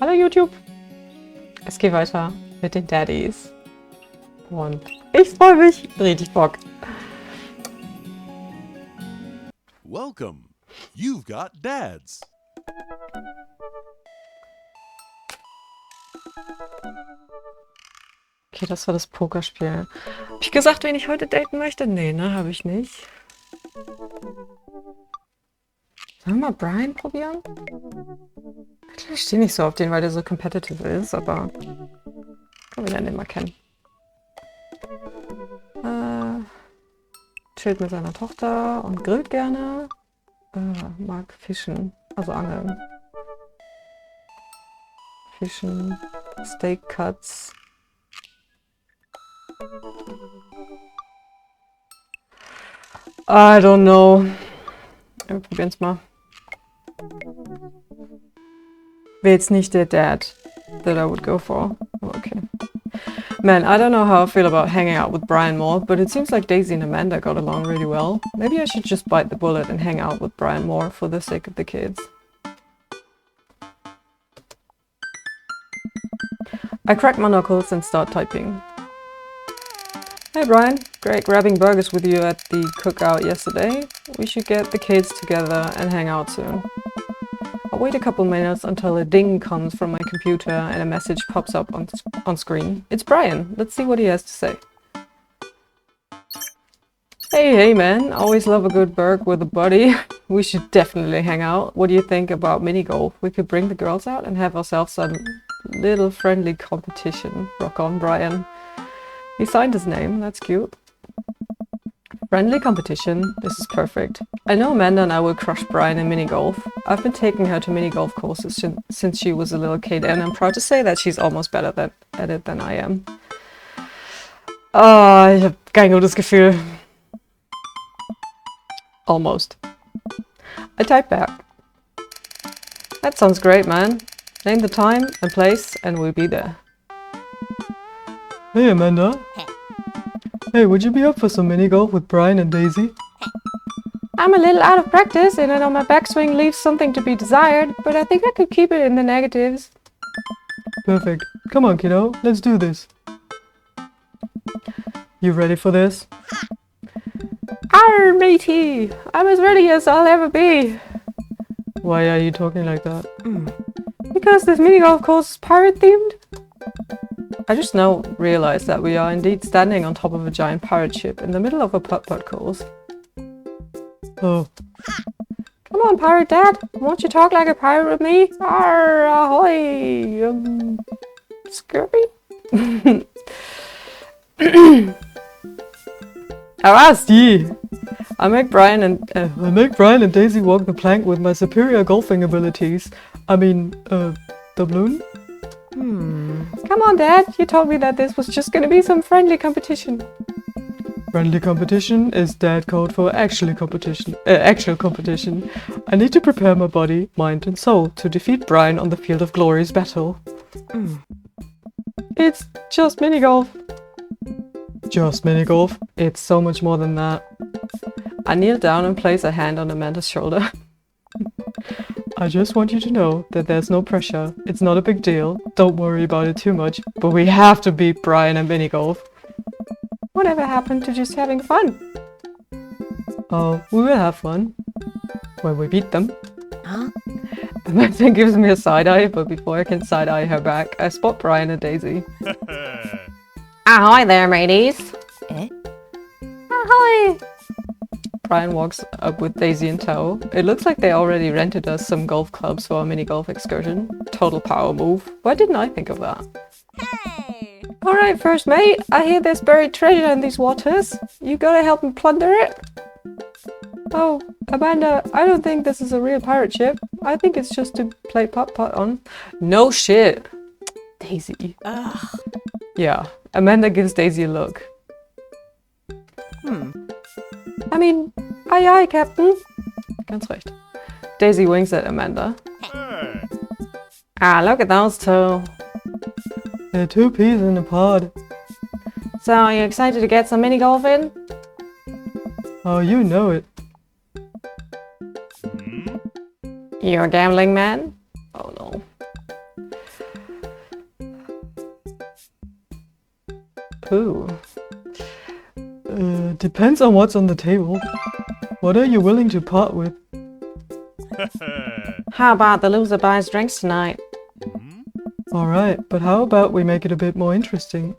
Hallo YouTube! Es geht weiter mit den Daddies. Und ich freue mich. Richtig Bock. Welcome. You've got dads. Okay, das war das Pokerspiel. Hab ich gesagt, wen ich heute daten möchte? Nee, ne, habe ich nicht. Sollen wir mal Brian probieren? Ich stehe nicht so auf den, weil der so competitive ist, aber wir lernen den mal kennen. Chillt mit seiner Tochter und grillt gerne. Mag Fischen, also Angeln. Fischen, Steak Cuts. I don't know. Wir probieren's mal. Wäre jetzt nicht der Dad that I would go for. Oh, okay. Man, I don't know how I feel about hanging out with Brian more, but it seems like Daisy and Amanda got along really well. Maybe I should just bite the bullet and hang out with Brian more for the sake of the kids. I crack my knuckles and start typing. Hey Brian, great grabbing burgers with you at the cookout yesterday. We should get the kids together and hang out soon. I'll wait a couple minutes until a ding comes from my computer and a message pops up on screen. It's Brian. Let's see what he has to say. Hey man, always love a good burg with a buddy. We should definitely hang out. What do you think about Minigolf? We could bring the girls out and have ourselves some little friendly competition. Rock on, Brian. He signed his name, that's cute. Friendly competition, this is perfect. I know Amanda and I will crush Brian in minigolf. I've been taking her to minigolf courses since she was a little kid, and I'm proud to say that she's almost better at it than I am. Ah, ich habe kein gutes Gefühl. Almost. I type back. That sounds great, man. Name the time and place and we'll be there. Hey Amanda. Hey, would you be up for some mini-golf with Brian and Daisy? I'm a little out of practice and I know my backswing leaves something to be desired, but I think I could keep it in the negatives. Perfect. Come on, kiddo. Let's do this. You ready for this? Arr, matey! I'm as ready as I'll ever be. Why are you talking like that? Because this mini-golf course is pirate-themed. I just now realized that we are indeed standing on top of a giant pirate ship in the middle of a putt-putt course. Oh. Come on, pirate dad. Won't you talk like a pirate with me? Arr, ahoy! Scurvy? Avasti! I make Brian and Daisy walk the plank with my superior golfing abilities. I mean, doubloon? Come on, Dad. You told me that this was just gonna be some friendly competition. Friendly competition is Dad code for actual competition. I need to prepare my body, mind, and soul to defeat Brian on the field of glory's battle. It's just minigolf. Just minigolf? It's so much more than that. I kneel down and place a hand on Amanda's shoulder. I just want you to know that there's no pressure. It's not a big deal. Don't worry about it too much. But we have to beat Brian at minigolf. Whatever happened to just having fun? Oh, we will have fun. When we beat them. Huh? Amanda gives me a side-eye, but before I can side-eye her back, I spot Brian and Daisy. Ahoy there, mateys! Eh? Ahoy! Brian walks up with Daisy in tow. It looks like they already rented us some golf clubs for our mini-golf excursion. Total power move. Why didn't I think of that? Hey! Alright, first mate. I hear there's buried treasure in these waters. You gotta help me plunder it? Oh, Amanda, I don't think this is a real pirate ship. I think it's just to play putt-putt on. No shit! Daisy. Ugh. Yeah, Amanda gives Daisy a look. I mean, aye aye, Captain. Ganz recht. Daisy winks at Amanda. Hey. Ah, look at those two. They're two peas in a pod. So, are you excited to get some mini-golf in? Oh, you know it. You're a gambling man? Oh no. Ooh. Depends on what's on the table. What are you willing to part with? How about the loser buys drinks tonight? Alright, but how about we make it a bit more interesting?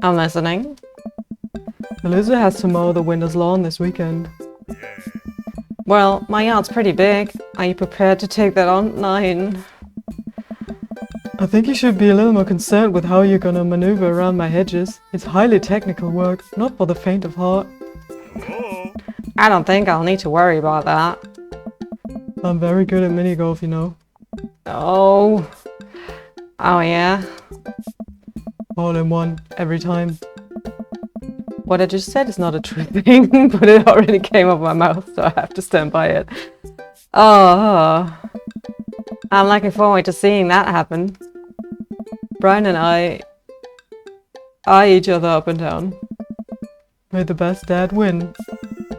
I'm listening. The loser has to mow the winner's lawn this weekend. Well, my yard's pretty big. Are you prepared to take that on? 9. I think you should be a little more concerned with how you're gonna maneuver around my hedges. It's highly technical work, not for the faint of heart. I don't think I'll need to worry about that. I'm very good at minigolf, you know. Oh. Oh yeah? All in one, every time. What I just said is not a true thing, but it already came out of my mouth, so I have to stand by it. Oh. I'm looking forward to seeing that happen. Brian and I eye each other up and down. May the best dad win.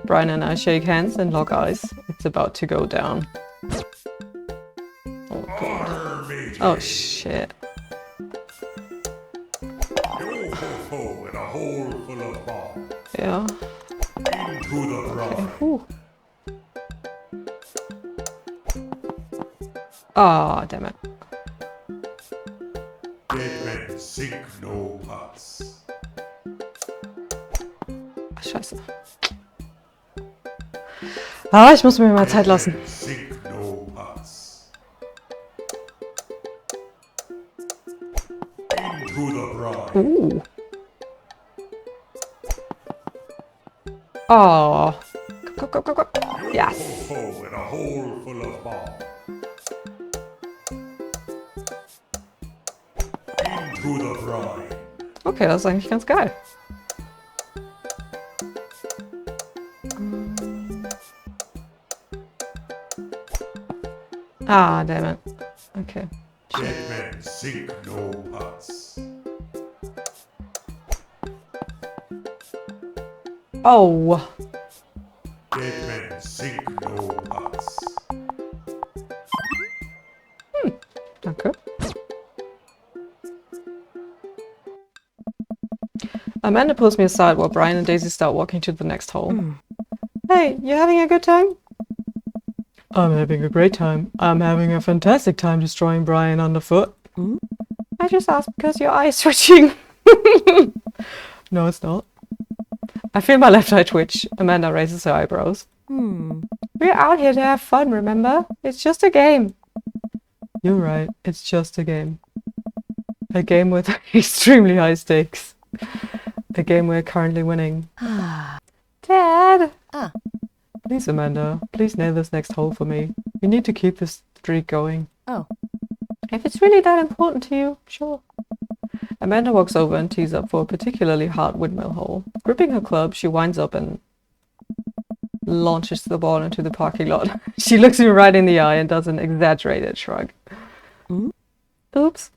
Brian and I shake hands and lock eyes. It's about to go down. Oh god. Oh shit. In a hole full of bomb. Yeah. Into the brine. Whew. Oh, damn it. Dead men sink no pots. Scheiße. Ah, ich muss mir mal Zeit lassen. Sink no pots. Into the brine. Oh. Go, go, go, go. Yes. In a hole full of bomb. Into the brine. Okay, das ist eigentlich ganz geil. Ah, damn it. Okay. Dead men sink no pots. Oh. Dead men sink no pots. Danke. Amanda pulls me aside while Brian and Daisy start walking to the next hole. Hey, you having a good time? I'm having a great time. I'm having a fantastic time destroying Brian underfoot. I just asked because your eye's twitching. No, it's not. I feel my left eye twitch. Amanda raises her eyebrows. We're out here to have fun, remember? It's just a game. You're right. It's just a game. A game with extremely high stakes. A game we're currently winning. Dad! Please, Amanda. Please nail this next hole for me. We need to keep this streak going. If it's really that important to you, sure. Amanda walks over and tees up for a particularly hard windmill hole. Gripping her club, she winds up and launches the ball into the parking lot. She looks me right in the eye and does an exaggerated shrug. Oops.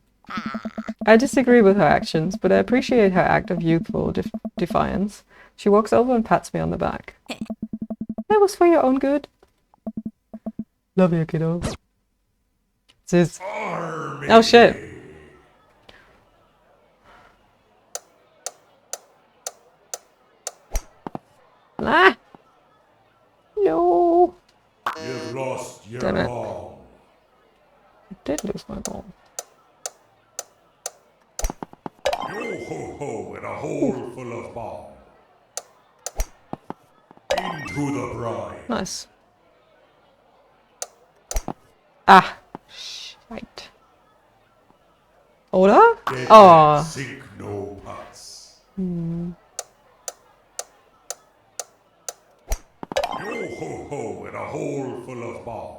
I disagree with her actions, but I appreciate her act of youthful defiance. She walks over and pats me on the back. That was for your own good. Love you, kiddo. Sis. Oh shit. Ah! No! You've lost your Damn it. ball. I did lose my ball. Yo ho ho in a hole full of bomb. Into the brine. Nice. Ah! Shite. Oder? Dead Oh. men sink no pots. Yo ho ho in a hole full of bomb.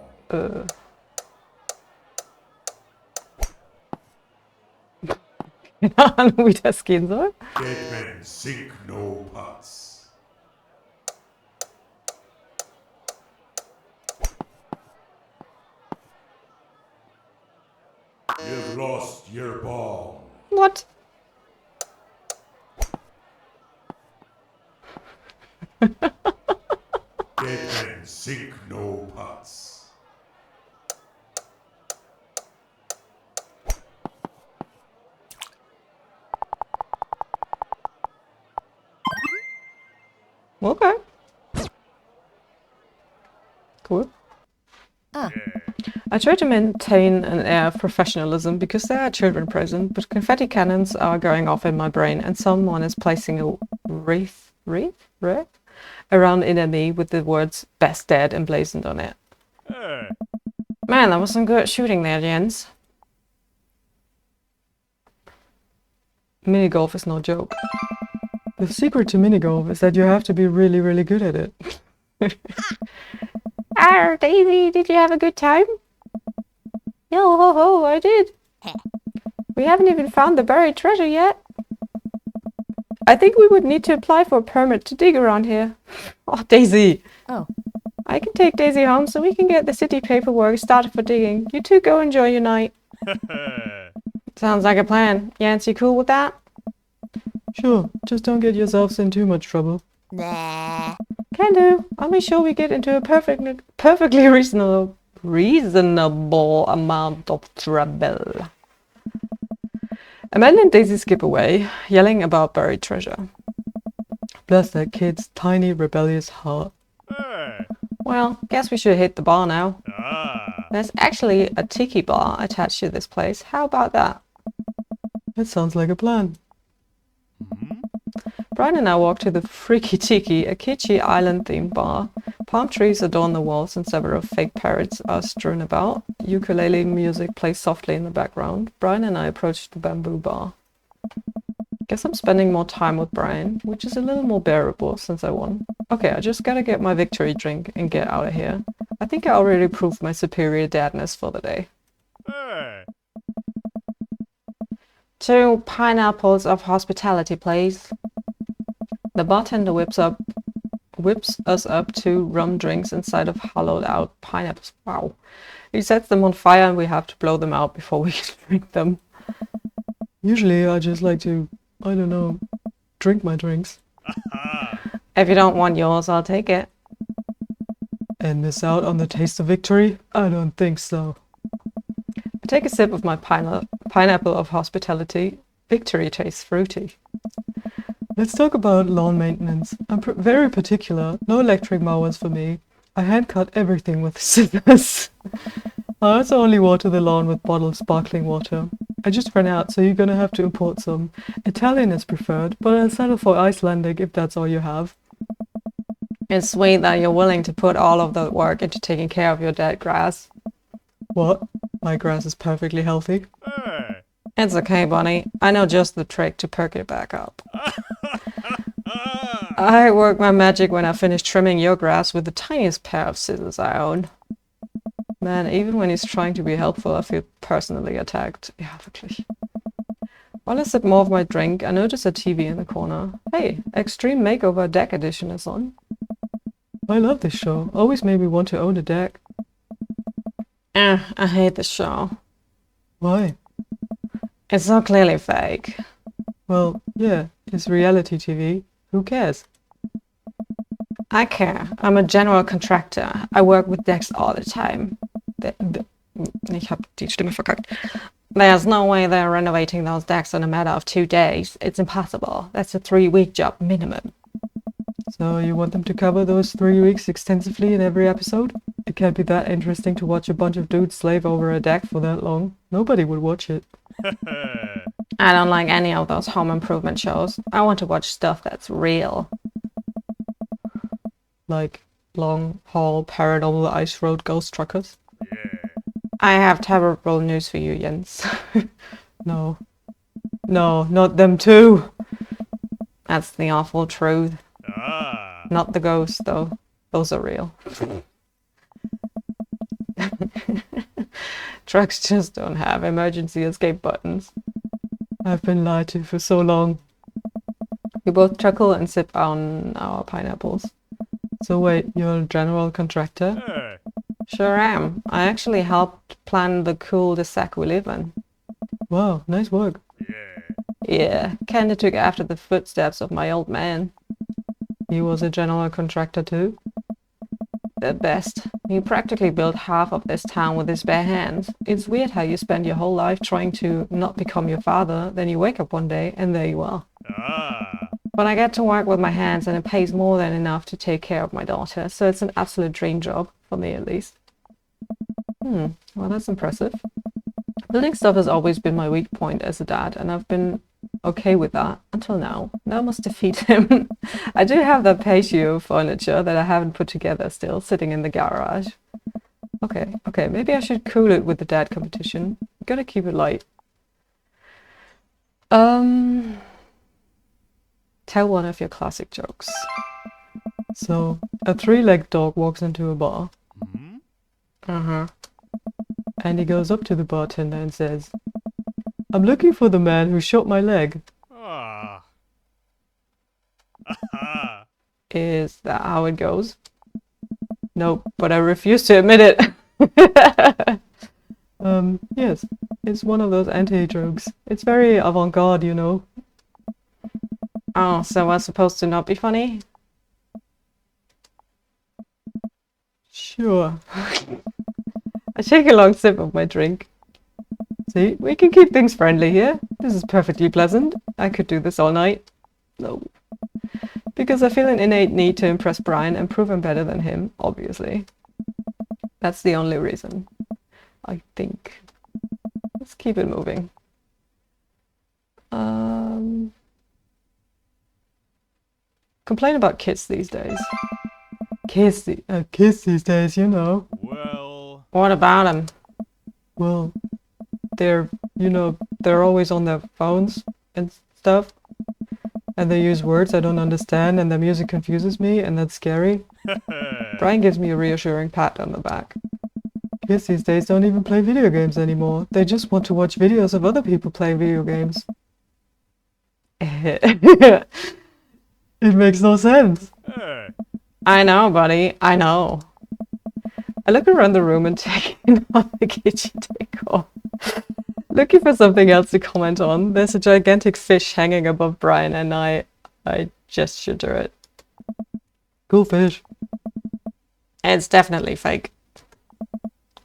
Keine Ahnung, wie das gehen soll. Dead men sink no pots. You've lost your ball. What? Dead men sink no pots. Okay. Cool. I try to maintain an air of professionalism because there are children present, but confetti cannons are going off in my brain and someone is placing a wreath around inner me with the words "best dad" emblazoned on it. Man, that was some good shooting there, Jens. Minigolf is no joke. The secret to minigolf is that you have to be really, really good at it. Daisy, did you have a good time? Yo ho ho, I did. We haven't even found the buried treasure yet. I think we would need to apply for a permit to dig around here. Oh, Daisy. Oh. I can take Daisy home so we can get the city paperwork started for digging. You two go enjoy your night. Sounds like a plan. Jens, you cool with that? Sure, just don't get yourselves in too much trouble. Nah. Can do. I'll make sure we get into a perfectly reasonable amount of trouble. Amanda and Daisy skip away, yelling about buried treasure. Bless that kid's tiny, rebellious heart. Well, guess we should hit the bar now. There's actually a tiki bar attached to this place. How about that? That sounds like a plan. Brian and I walk to the Freaky Tiki, a kitschy island-themed bar. Palm trees adorn the walls and several fake parrots are strewn about. Ukulele music plays softly in the background. Brian and I approach the bamboo bar. Guess I'm spending more time with Brian, which is a little more bearable since I won. Okay, I just gotta get my victory drink and get out of here. I think I already proved my superior dadness for the day. 2 pineapples of hospitality, please. The bartender whips us up 2 rum drinks inside of hollowed out pineapples. Wow. He sets them on fire and we have to blow them out before we can drink them. Usually I just like to, I don't know, drink my drinks. If you don't want yours, I'll take it. And miss out on the taste of victory? I don't think so. I take a sip of my pineapple of hospitality. Victory tastes fruity. Let's talk about lawn maintenance. I'm very particular. No electric mowers for me. I hand cut everything with scissors. I also only water the lawn with bottled sparkling water. I just ran out, so you're gonna have to import some. Italian is preferred, but I'll settle for Icelandic if that's all you have. It's sweet that you're willing to put all of the work into taking care of your dead grass. What? My grass is perfectly healthy. It's okay, Bunny. I know just the trick to perk it back up. I work my magic when I finish trimming your grass with the tiniest pair of scissors I own. Man, even when he's trying to be helpful, I feel personally attacked. Ja, wirklich. While I sip more of my drink, I notice a TV in the corner. Hey, Extreme Makeover Deck Edition is on. I love this show. Always made me want to own a deck. I hate this show. Why? It's so clearly fake. Well, yeah, it's reality TV. Who cares? I care. I'm a general contractor. I work with decks all the time. Ich hab die Stimme verkackt. There's no way they're renovating those decks in a matter of 2 days. It's impossible. That's a 3-week job minimum. So you want them to cover those 3 weeks extensively in every episode? It can't be that interesting to watch a bunch of dudes slave over a deck for that long. Nobody would watch it. I don't like any of those home improvement shows. I want to watch stuff that's real. Like long haul paranormal ice road ghost truckers? I have terrible news for you, Jens. No. No, not them too. That's the awful truth. Not the ghosts, though. Those are real. Trucks just don't have emergency escape buttons. I've been lied to for so long. We both chuckle and sip on our pineapples. So wait, you're a general contractor? Sure am. I actually helped plan the cul-de-sac we live in. Wow, nice work. Yeah, kinda took after the footsteps of my old man. He was a general contractor too? The best. He practically built half of this town with his bare hands. It's weird how you spend your whole life trying to not become your father, then you wake up one day and there you are. But I get to work with my hands and it pays more than enough to take care of my daughter, so it's an absolute dream job, for me at least. Well, that's impressive. Building stuff has always been my weak point as a dad, and I've been okay with that until now. Now I must defeat him. I do have that patio furniture that I haven't put together still, sitting in the garage. Okay, maybe I should cool it with the dad competition. Gotta keep it light. Tell one of your classic jokes. So, a three-legged dog walks into a bar. And he goes up to the bartender and says, "I'm looking for the man who shot my leg." Is that how it goes? Nope, but I refuse to admit it. Yes, it's one of those anti-jokes. It's very avant-garde, you know. Oh, so what's supposed to not be funny? Sure. I take a long sip of my drink. See, we can keep things friendly here. This is perfectly pleasant. I could do this all night. No. Because I feel an innate need to impress Brian and prove I'm better than him, obviously. That's the only reason, I think. Let's keep it moving. Complain about kids these days. Kids these days, you know. Well, What about them? Well, they're always on their phones and stuff. And they use words I don't understand, and their music confuses me, and that's scary. Brian gives me a reassuring pat on the back. Kids these days don't even play video games anymore. They just want to watch videos of other people playing video games. It makes no sense. hey, I know, buddy. I know. I look around the room and take in all the kitchen decor. Looking for something else to comment on. There's a gigantic fish hanging above Brian and I gesture to it. Cool fish. It's definitely fake.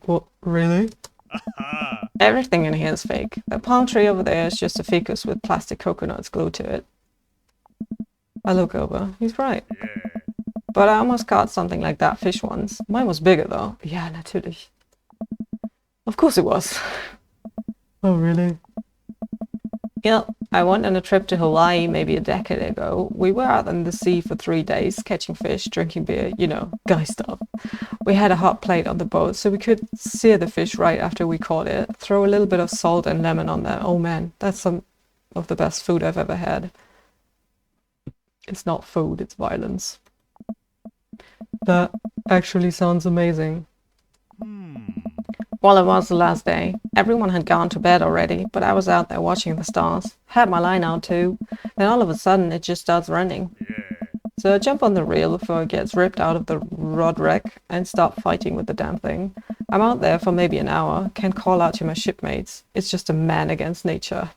What, really? Everything in here is fake. The palm tree over there is just a ficus with plastic coconuts glued to it. I look over. He's right. But I almost caught something like that fish once. Mine was bigger though. Yeah, natürlich. Of course it was. Oh, really? Yeah, I went on a trip to Hawaii maybe a decade ago. We were out in the sea for 3 days, catching fish, drinking beer, you know, guy stuff. We had a hot plate on the boat, so we could sear the fish right after we caught it, throw a little bit of salt and lemon on there. Oh man, that's some of the best food I've ever had. It's not food, it's violence. That actually sounds amazing. Well, it was the last day. Everyone had gone to bed already, but I was out there watching the stars. Had my line out too. Then all of a sudden it just starts running. So I jump on the reel before it gets ripped out of the rod wreck and start fighting with the damn thing. I'm out there for maybe an hour, can't call out to my shipmates. It's just a man against nature.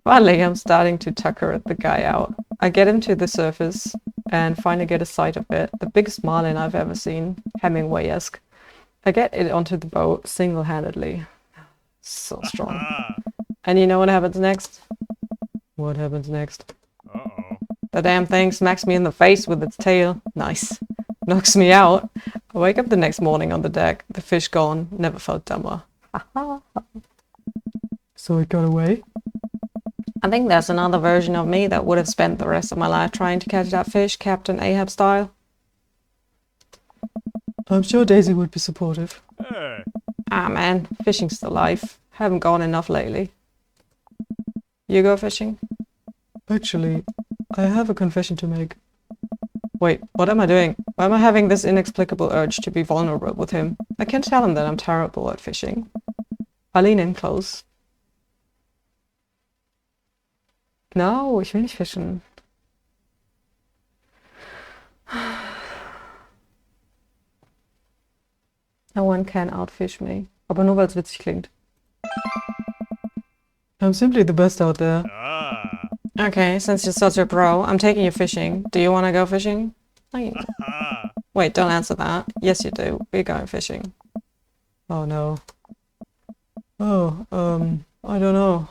Finally, I'm starting to tucker the guy out. I get him to the surface and finally get a sight of it. The biggest marlin I've ever seen, Hemingway-esque. I get it onto the boat single-handedly. So strong. And you know what happens next? What happens next? The damn thing smacks me in the face with its tail. Nice. Knocks me out. I wake up the next morning on the deck. The fish gone. Never felt dumber. So it got away? I think there's another version of me that would have spent the rest of my life trying to catch that fish, Captain Ahab style. I'm sure Daisy would be supportive. Ah man, fishing's the life. Haven't gone enough lately. You go fishing? Actually, I have a confession to make. Wait, what am I doing? Why am I having this inexplicable urge to be vulnerable with him? I can't tell him that I'm terrible at fishing. I lean in close. No, ich will nicht fischen. No one can outfish me. Aber nur weil es witzig klingt. I'm simply the best out there. Okay, since you're such a pro, I'm taking you fishing. Do you want to go fishing? Wait, don't answer that. Yes, you do. We're going fishing. Oh no. Oh, I don't know.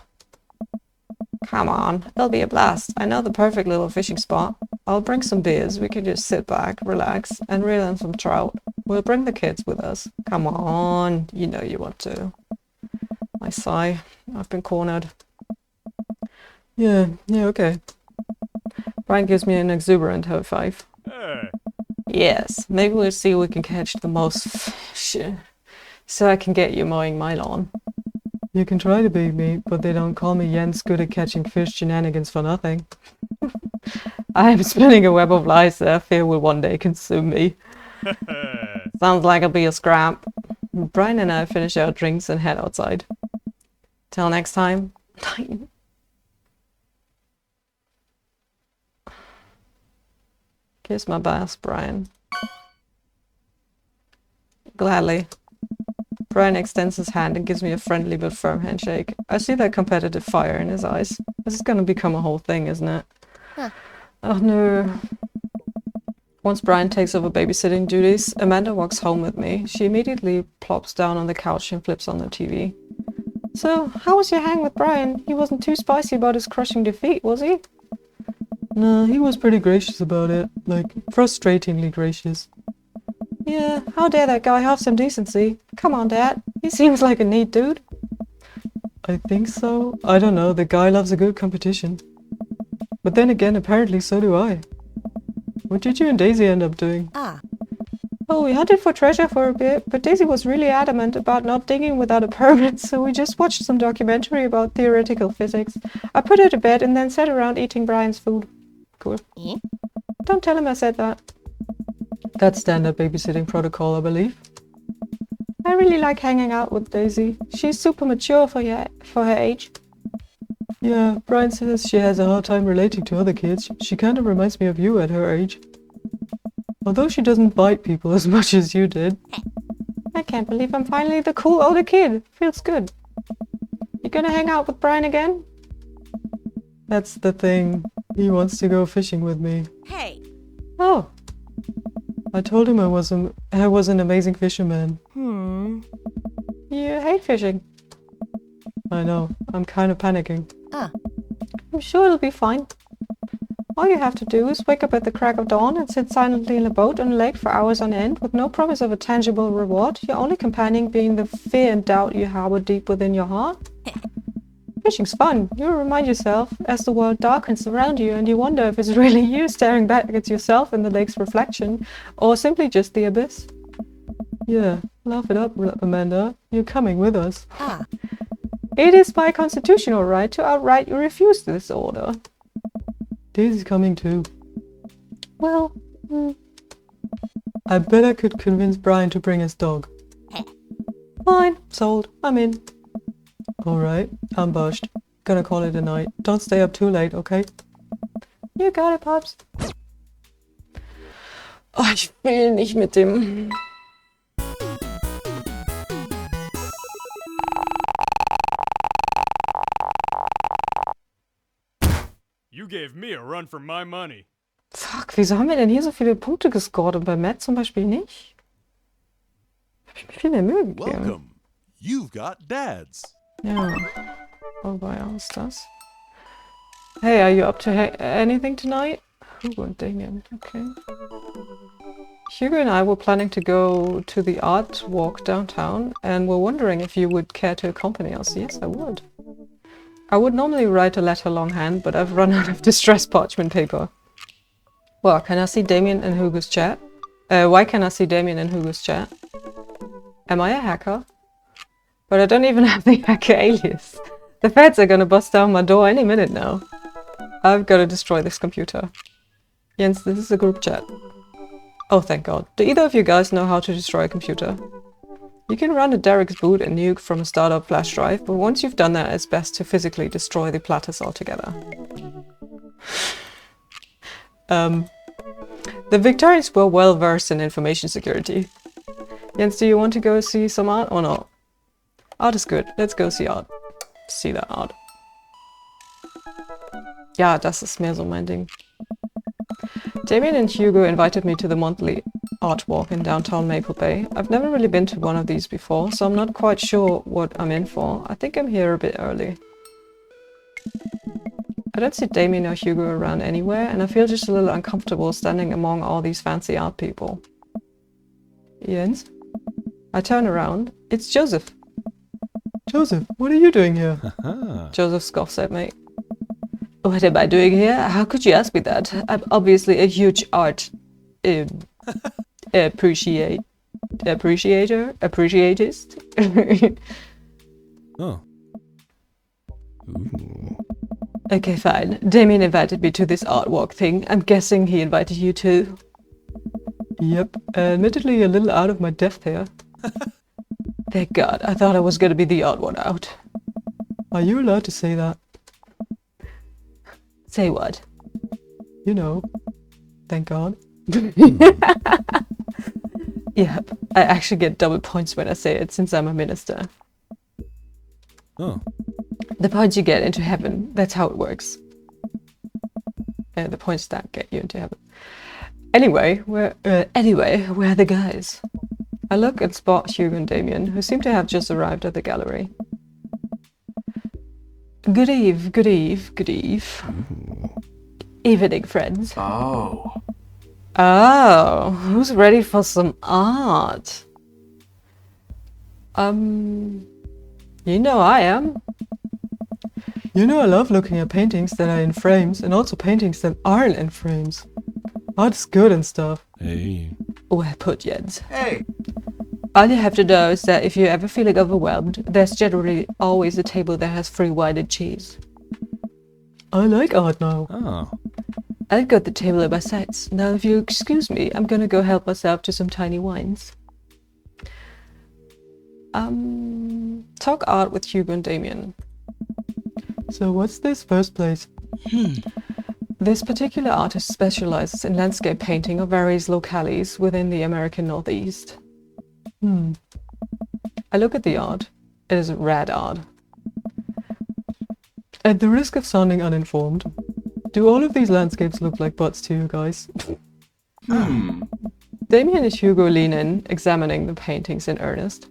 Come on, it'll be a blast. I know the perfect little fishing spot. I'll bring some beers. We can just sit back, relax, and reel in some trout. We'll bring the kids with us. Come on, you know you want to. I sigh. I've been cornered. Yeah, okay. Brian gives me an exuberant high five. Hey. Yes, maybe we'll see if we can catch the most fish, so I can get you mowing my lawn. You can try to beat me, but they don't call me Jens good at catching fish shenanigans for nothing. I am spinning a web of lies that I fear will one day consume me. Sounds like it'll be a scrap. Brian and I finish our drinks and head outside. Till next time. Kiss my bass, Brian. Gladly. Brian extends his hand and gives me a friendly but firm handshake. I see that competitive fire in his eyes. This is gonna become a whole thing, isn't it? Huh. Oh no. Once Brian takes over babysitting duties, Amanda walks home with me. She immediately plops down on the couch and flips on the TV. So, how was your hang with Brian? He wasn't too spicy about his crushing defeat, was he? No, he was pretty gracious about it. Like, frustratingly gracious. Yeah, how dare that guy have some decency? Come on, Dad. He seems like a neat dude. I think so. I don't know, the guy loves a good competition. But then again, apparently so do I. What did you and Daisy end up doing? Oh, we hunted for treasure for a bit, but Daisy was really adamant about not digging without a permit, so we just watched some documentary about theoretical physics. I put her to bed and then sat around eating Brian's food. Cool. Don't tell him I said that. That's standard babysitting protocol, I believe. I really like hanging out with Daisy. She's super mature for her age. Yeah, Brian says she has a hard time relating to other kids. She kind of reminds me of you at her age. Although she doesn't bite people as much as you did. I can't believe I'm finally the cool older kid. Feels good. You gonna hang out with Brian again? That's the thing. He wants to go fishing with me. Hey. Oh. I told him I was an amazing fisherman. You hate fishing. I know. I'm kind of panicking. I'm sure it'll be fine. All you have to do is wake up at the crack of dawn and sit silently in a boat on a lake for hours on end with no promise of a tangible reward, your only companion being the fear and doubt you harbor deep within your heart. Fishing's fun. You remind yourself as the world darkens around you and you wonder if it's really you staring back at yourself in the lake's reflection or simply just the abyss. Yeah, laugh it up, Amanda. You're coming with us. It is my constitutional right to outright refuse this order. Daisy's coming too. Well, I bet I could convince Brian to bring his dog. fine. Sold. I'm in. Alright, I'm bushed. Gonna call it a night. Don't stay up too late, okay? You got it, Pops. Oh, ich will nicht mit dem. You gave me a run for my money. Fuck, wieso haben wir denn hier so viele Punkte gescored und bei Matt zum Beispiel nicht? Hab ich mir viel mehr Mühe gegeben. Welcome. You've got dads. Ja. Wobei, was ist das? Hey, are you up to anything tonight? Hugo and Damien, okay. Hugo and I were planning to go to the art walk downtown and were wondering if you would care to accompany us. Yes, I would. I would normally write a letter longhand, but I've run out of distressed parchment paper. Well, can I see Damien and Hugo's chat? Why can I see Damien and Hugo's chat? Am I a hacker? But I don't even have the hacker alias. The feds are gonna bust down my door any minute now. I've gotta destroy this computer. Jens, this is a group chat. Oh, thank God. Do either of you guys know how to destroy a computer? You can run a Derek's boot and nuke from a startup flash drive, but once you've done that, it's best to physically destroy the platters altogether. The Victorians were well versed in information security. Jens, do you want to go see some art or not? Art is good. Let's go see art. See that art. Ja, das ist mehr so mein Ding. Damien and Hugo invited me to the monthly art walk in downtown Maple Bay. I've never really been to one of these before, so I'm not quite sure what I'm in for. I think I'm here a bit early. I don't see Damien or Hugo around anywhere, and I feel just a little uncomfortable standing among all these fancy art people. Jens? I turn around. It's Joseph. Joseph, what are you doing here? Joseph scoffs at me. What am I doing here? How could you ask me that? I'm obviously a huge art appreciatist. Oh. Ooh. Okay, fine. Damien invited me to this art walk thing. I'm guessing he invited you too. Yep, admittedly a little out of my depth here. Thank God, I thought I was gonna be the odd one out. Are you allowed to say that? Say what? You know, thank God. Yep, I actually get double points when I say it since I'm a minister. Oh. The points you get into heaven, that's how it works. The points that get you into heaven. Anyway, where are the guys? I look and spot Hugo and Damien, who seem to have just arrived at the gallery. Good eve. Evening, friends. Oh, who's ready for some art? You know I am. You know I love looking at paintings that are in frames and also paintings that aren't in frames. Art is good and stuff. Hey. Well put, Jens. Hey! All you have to know is that if you're ever feeling overwhelmed, there's generally always a table that has free wine and cheese. I like art now. Oh. I've got the table at my sides. Now if you excuse me, I'm gonna go help myself to some tiny wines. Talk art with Hugo and Damien. So what's this first place? This particular artist specializes in landscape painting of various locales within the American Northeast. I look at the art. It is rad art. At the risk of sounding uninformed, do all of these landscapes look like butts to you guys? Damien and Hugo lean in, examining the paintings in earnest.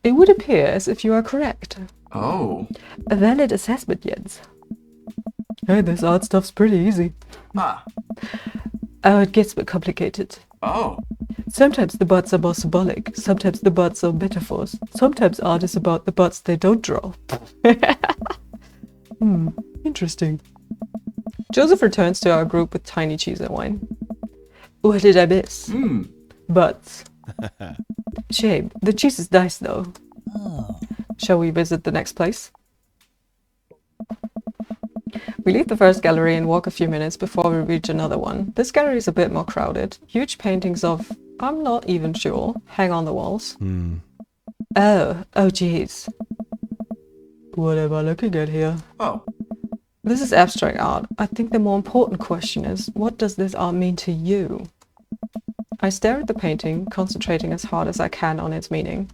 It would appear as if you are correct. Oh. A valid assessment, Jens. Hey, this art stuff's pretty easy. Oh, it gets a bit complicated. Oh. Sometimes the butts are more symbolic, sometimes the butts are metaphors, sometimes art is about the butts they don't draw. Interesting. Joseph returns to our group with tiny cheese and wine. What did I miss? Butts. Shame. The cheese is nice though. Shall we visit the next place? We leave the first gallery and walk a few minutes before we reach another one. This gallery is a bit more crowded. Huge paintings of, I'm not even sure, hang on the walls. Oh geez. What am I looking at here? Oh. This is abstract art. I think the more important question is, what does this art mean to you? I stare at the painting, concentrating as hard as I can on its meaning.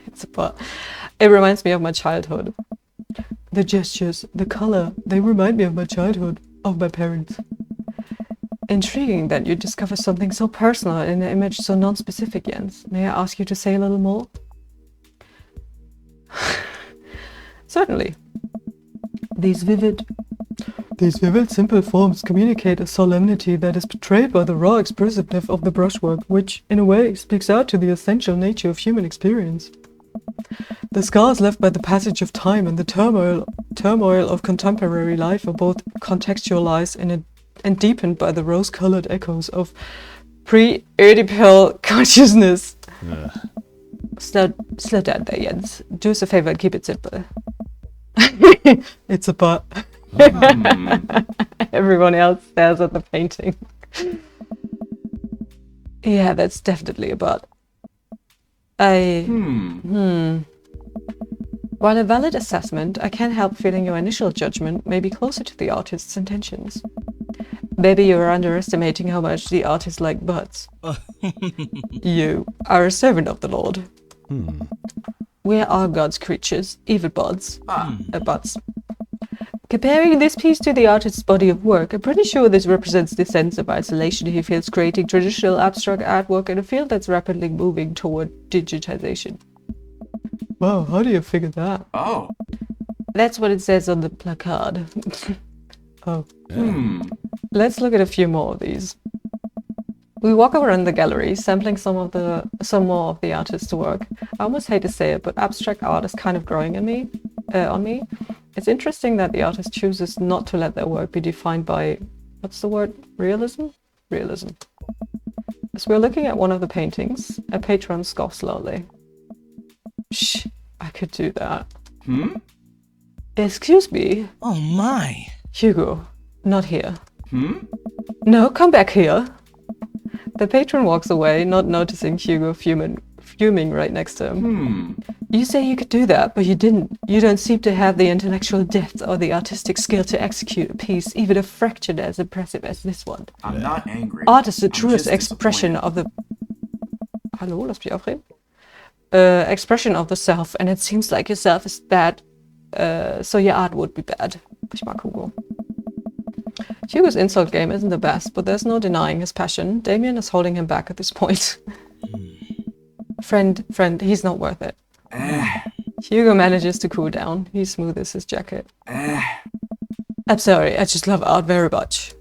It's a butt. It reminds me of my childhood. The gestures, the color, they remind me of my childhood, of my parents. Intriguing that you discover something so personal in an image so non-specific, Jens. May I ask you to say a little more? Certainly. These vivid, simple forms communicate a solemnity that is betrayed by the raw expressiveness of the brushwork, which, in a way, speaks out to the essential nature of human experience. The scars left by the passage of time and the turmoil of contemporary life are both contextualized and deepened by the rose-colored echoes of pre-Oedipal consciousness. Slow down there, Jens. Do us a favor and keep it simple. It's a butt. Everyone else stares at the painting. Yeah, that's definitely a butt. While a valid assessment, I can't help feeling your initial judgment may be closer to the artist's intentions. Maybe you are underestimating how much the artist likes butts. You are a servant of the Lord. We are God's creatures, even butts. Butts. Comparing this piece to the artist's body of work, I'm pretty sure this represents the sense of isolation he feels creating traditional abstract artwork in a field that's rapidly moving toward digitization. Wow, how do you figure that? Oh. That's what it says on the placard. Oh, Let's look at a few more of these. We walk around the gallery, sampling some more of the artist's work. I almost hate to say it, but abstract art is kind of growing on me. It's interesting that the artist chooses not to let their work be defined by, what's the word? Realism? Realism. As we're looking at one of the paintings, a patron scoffs loudly. Shh, I could do that. Excuse me, Oh my. Hugo, not here. No, come back here. The patron walks away, not noticing Hugo fuming right next to him. You say you could do that, but you didn't. You don't seem to have the intellectual depth or the artistic skill to execute a piece even a fraction as impressive as this one. I'm not angry. Art is the I'm truest just expression disappointed. of the... Hallo, lass mich aufreden. Expression of the self, and it seems like yourself is bad, so your art would be bad. Ich mag Hugo. Hugo's insult game isn't the best, but there's no denying his passion. Damien is holding him back at this point. Friend, he's not worth it. Hugo manages to cool down. He smoothes his jacket. I'm sorry, I just love art very much.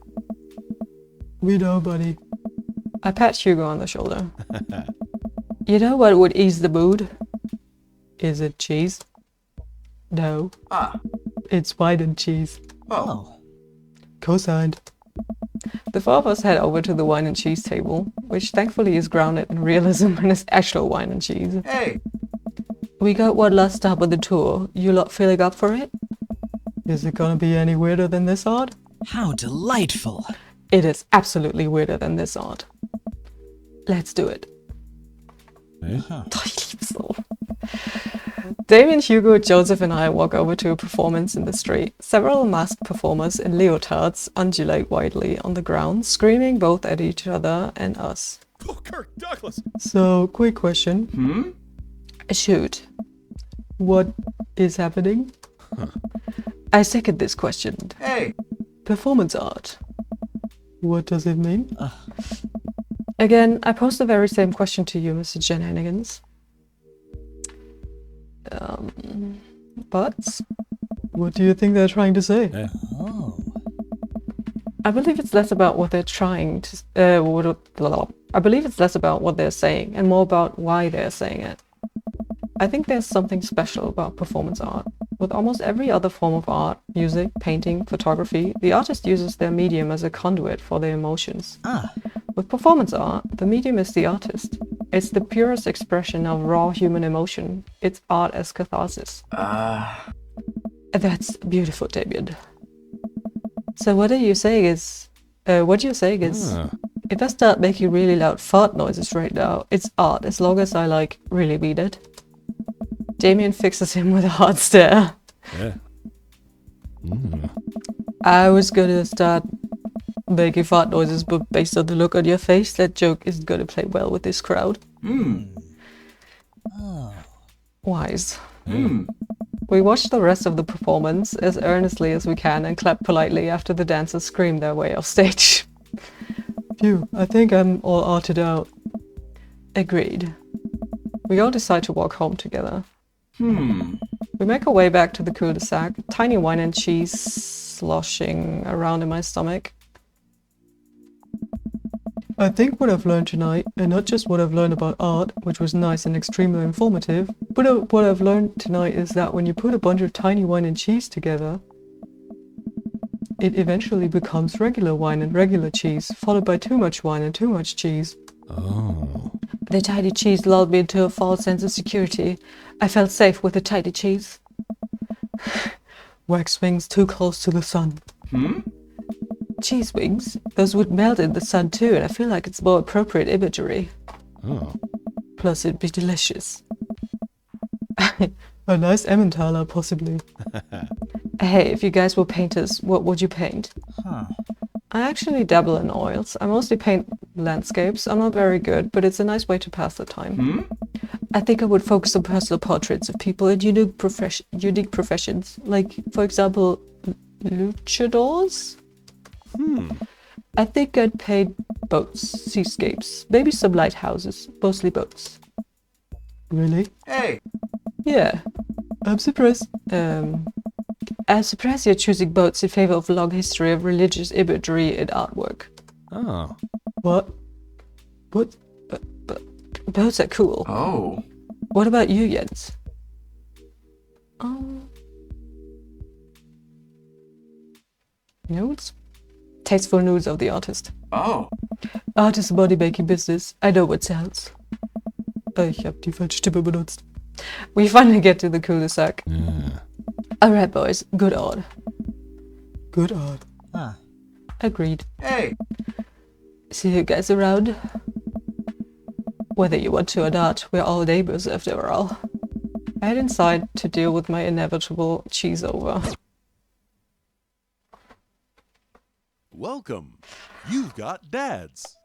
we know, buddy. I pat Hugo on the shoulder. You know what would ease the mood? Is it cheese? No, Ah. it's wine and cheese. Oh. Co-signed. The four of us head over to the wine and cheese table, which thankfully is grounded in realism and is actual wine and cheese. Hey. We got one last stop on the tour. You lot feeling up for it? Is it gonna be any weirder than this art? How delightful. It is absolutely weirder than this art. Let's do it. Hey? Ich lieb's so. Damien, Hugo, Joseph and I walk over to a performance in the street. Several masked performers in leotards undulate widely on the ground, screaming both at each other and us. Oh, Kirk Douglas! So, quick question. Shoot. What is happening? I second this question. Hey. Performance art. What does it mean? Again, I pose the very same question to you, Mr. Shenanigans. But What do you think they're trying to say? Yeah. Oh. I believe it's less about what they're trying to. I believe it's less about what they're saying and more about why they're saying it. I think there's something special about performance art. With almost every other form of art, music, painting, photography, the artist uses their medium as a conduit for their emotions. Ah. With performance art, the medium is the artist. It's the purest expression of raw human emotion. It's art as catharsis. That's beautiful, Damien. So what you're saying is, if I start making really loud fart noises right now, it's art as long as I really mean it. Damien fixes him with a hard stare. Yeah. I was gonna start making fart noises, but based on the look on your face, that joke isn't gonna play well with this crowd. Wise. We watch the rest of the performance as earnestly as we can and clap politely after the dancers scream their way off stage. Phew, I think I'm all arted out. Agreed. We all decide to walk home together. We make our way back to the cul-de-sac, tiny wine and cheese sloshing around in my stomach. I think what I've learned tonight, and not just what I've learned about art, which was nice and extremely informative, but what I've learned tonight is that when you put a bunch of tiny wine and cheese together, it eventually becomes regular wine and regular cheese, followed by too much wine and too much cheese. Oh. The tiny cheese lulled me into a false sense of security. I felt safe with the tiny cheese. Wax wings too close to the sun. Cheese wings? Those would melt in the sun too, and I feel like it's more appropriate imagery. Oh. Plus it'd be delicious. A nice Emmentaler, possibly. Hey, if you guys were painters, what would you paint? Huh. I actually dabble in oils. I mostly paint landscapes. I'm not very good, but it's a nice way to pass the time. I think I would focus on personal portraits of people in unique professions. Like, for example, luchadors? I think I'd paint boats, seascapes, maybe some lighthouses, mostly boats. Really? Hey. Yeah. I'm surprised. I'm surprised you're choosing boats in favor of a long history of religious imagery in artwork. Oh. What? What? Boats are cool. Oh. What about you, Jens? Notes? Tasteful nudes of the artist. Oh. Art is a money-making business. I know what sells. Ich hab die falsche Stimme benutzt. We finally get to the cul-de-sac. Yeah. Alright, boys. Good art. Good art. Huh. Agreed. Hey. See you guys around. Whether you want to or not, we're all neighbors after all. I head inside to deal with my inevitable cheese over. Welcome. You've got dads.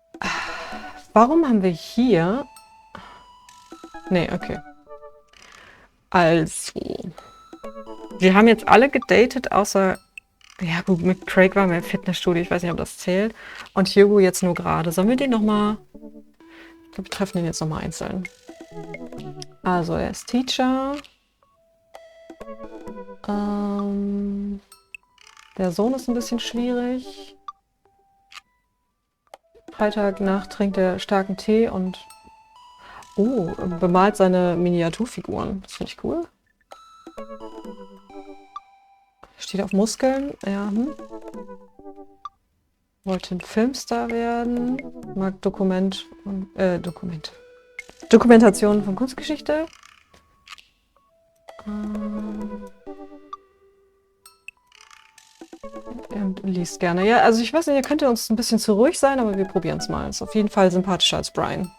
Warum haben wir hier... Nee, okay. Also... Wir haben jetzt alle gedatet, außer... Ja gut, mit Craig waren wir im Fitnessstudio, ich weiß nicht, ob das zählt. Und Hugo jetzt nur gerade. Sollen wir den nochmal... Ich glaube, wir treffen den jetzt nochmal einzeln. Also, er ist Teacher. Der Sohn ist ein bisschen schwierig. Freitagnacht trinkt er starken Tee und bemalt seine Miniaturfiguren. Das finde ich cool. Steht auf Muskeln. Ja, Wollte ein Filmstar werden. Mag Dokumentationen von Kunstgeschichte. Und liest gerne. Ja, also ich weiß nicht, ihr könnt uns ein bisschen zu ruhig sein, aber wir probieren es mal. Ist auf jeden Fall sympathischer als Brian.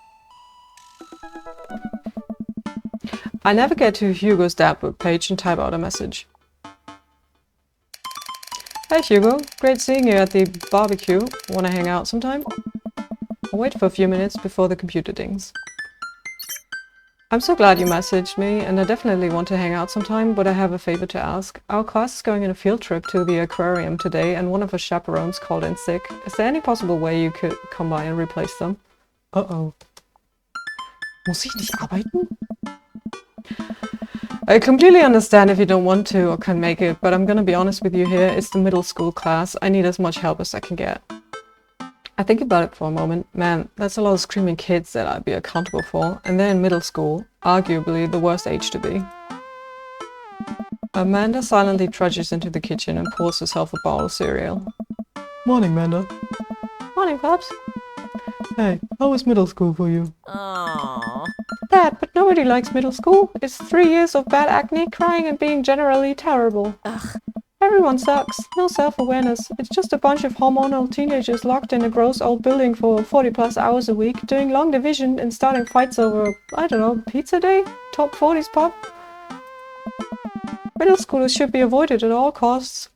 I navigate to Hugo's dashboard page and type out a message. Hey Hugo, great seeing you at the barbecue. Wanna hang out sometime? I'll wait for a few minutes before the computer dings. I'm so glad you messaged me, and I definitely want to hang out sometime, but I have a favor to ask. Our class is going on a field trip to the aquarium today, and one of our chaperones called in sick. Is there any possible way you could come by and replace them? Uh-oh. Muss ich nicht arbeiten? I completely understand if you don't want to or can't make it, but I'm gonna be honest with you here, it's the middle school class. I need as much help as I can get. I think about it for a moment. Man, that's a lot of screaming kids that I'd be accountable for, and they're in middle school, arguably the worst age to be. Amanda silently trudges into the kitchen and pours herself a bowl of cereal. Morning, Manda. Morning, Pops. Hey, how was middle school for you? Bad, but nobody likes middle school. It's 3 years of bad acne, crying and being generally terrible. Everyone sucks. No self-awareness. It's just a bunch of hormonal teenagers locked in a gross old building for 40+ hours a week, doing long division and starting fights over, I don't know, pizza day? Top 40s pop? Middle schoolers should be avoided at all costs.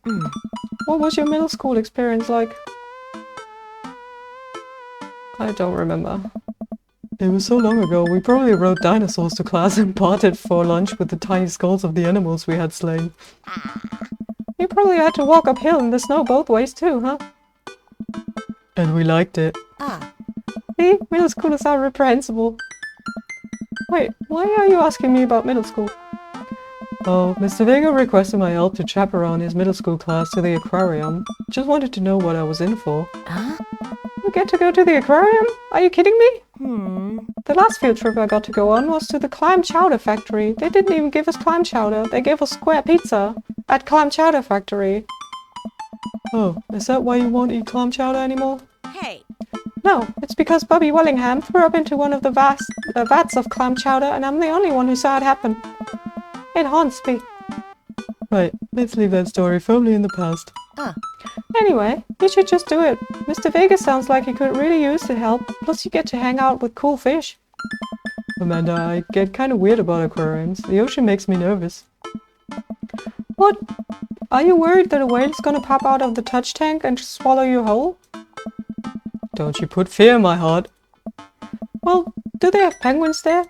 What was your middle school experience like? I don't remember. It was so long ago, we probably rode dinosaurs to class and parted for lunch with the tiny skulls of the animals we had slain. You probably had to walk uphill in the snow both ways too, huh? And we liked it. See? Middle schoolers are reprehensible. Wait, why are you asking me about middle school? Oh, Mr. Vega requested my help to chaperone his middle school class to the aquarium. Just wanted to know what I was in for. You get to go to the aquarium? Are you kidding me? The last field trip I got to go on was to the clam chowder factory. They didn't even give us clam chowder. They gave us square pizza at clam chowder factory. Oh, is that why you won't eat clam chowder anymore? Hey, No, it's because Bobby Wellingham threw up into one of the vats of clam chowder, and I'm the only one who saw it happen. It haunts me. Right, let's leave that story firmly in the past. Anyway, you should just do it. Mr. Vegas sounds like he could really use the help. Plus you get to hang out with cool fish. Amanda, I get kind of weird about aquariums. The ocean makes me nervous. What? Are you worried that a whale's gonna pop out of the touch tank and just swallow you whole? Don't you put fear in my heart. Well, do they have penguins there?